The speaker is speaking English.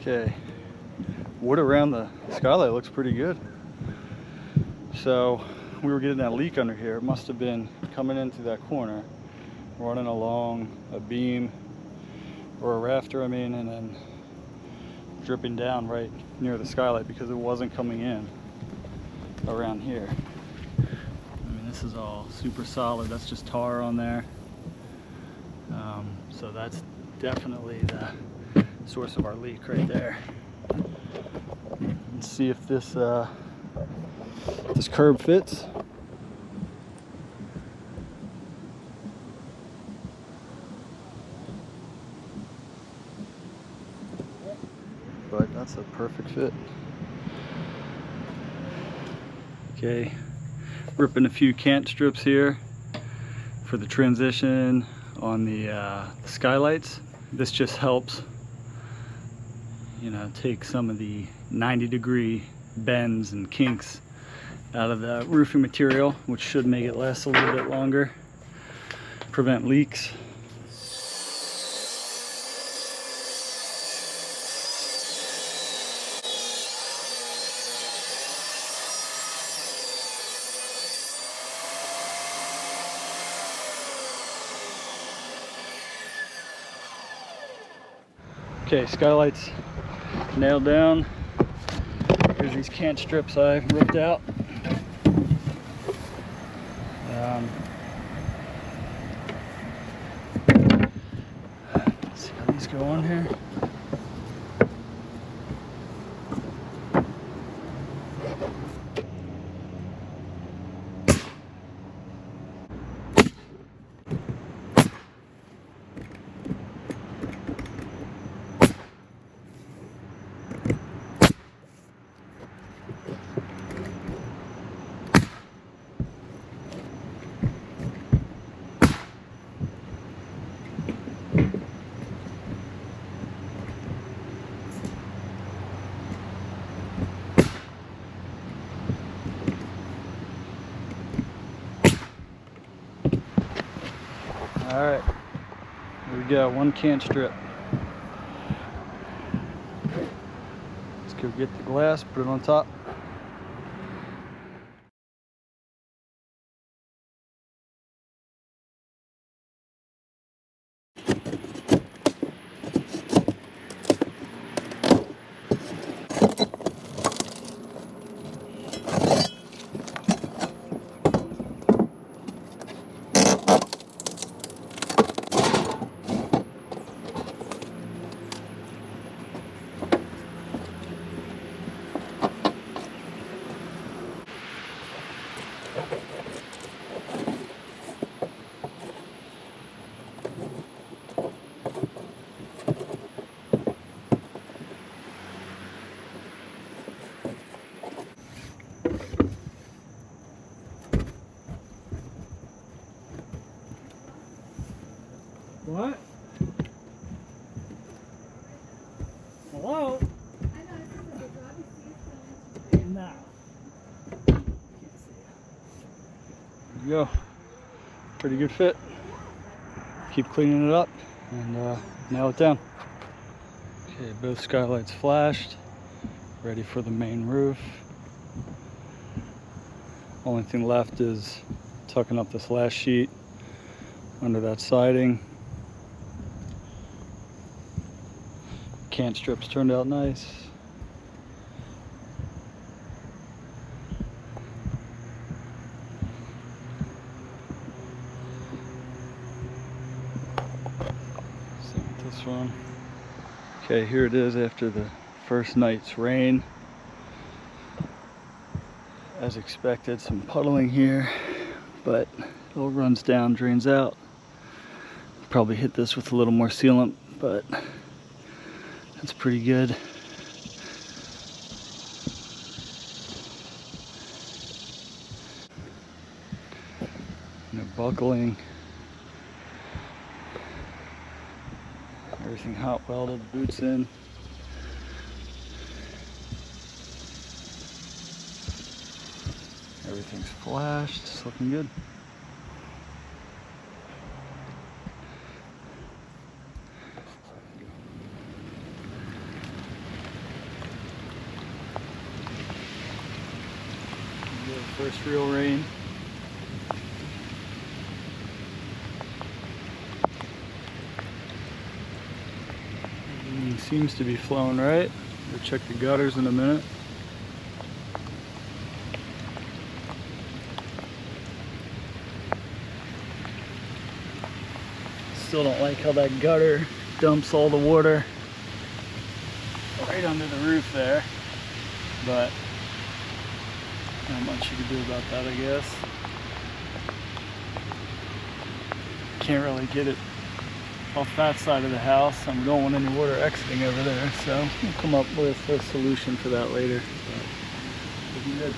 Okay, wood around the skylight looks pretty good. So we were getting that leak under here. It must have been coming in through that corner, running along a beam or a rafter, I mean, and then dripping down right near the skylight because it wasn't coming in around here. I mean, this is all super solid. That's just tar on there. So that's definitely the source of our leak right there. Let's see if this this curb fits. But that's a perfect fit. Okay, ripping a few Cant strips here for the transition on the Skylights. This just helps, you know, take some of the 90-degree bends and kinks out of the roofing material, which should make it last a little bit longer, prevent leaks. Okay, Skylights nailed down. Here's these Cant strips I ripped out. Let's see how these go on here. All right, here we go, one Cant strip. Let's go get the glass, put it on top. What? Hello? No. There you go. Pretty good fit. Keep cleaning it up and nail it down. Okay, both skylights flashed. Ready for the main roof. Only thing left is tucking up this last sheet under that siding. Cant strips turned out nice. Same with this one. Okay, here it is after the first night's rain. As expected, some puddling here, but it all runs down, drains out. Probably hit this with a little more sealant, but that's pretty good. No buckling. Everything hot welded, boots in. Everything's flashed, it's looking good. first real rain. Seems to be flowing right. We'll check the gutters in a minute. Still don't like how that gutter dumps all the water right under the roof there, but not much you can do about that, I guess. Can't really get it off that side of the house, and we don't want any water exiting over there, so we'll come up with a solution for that later. But looking good.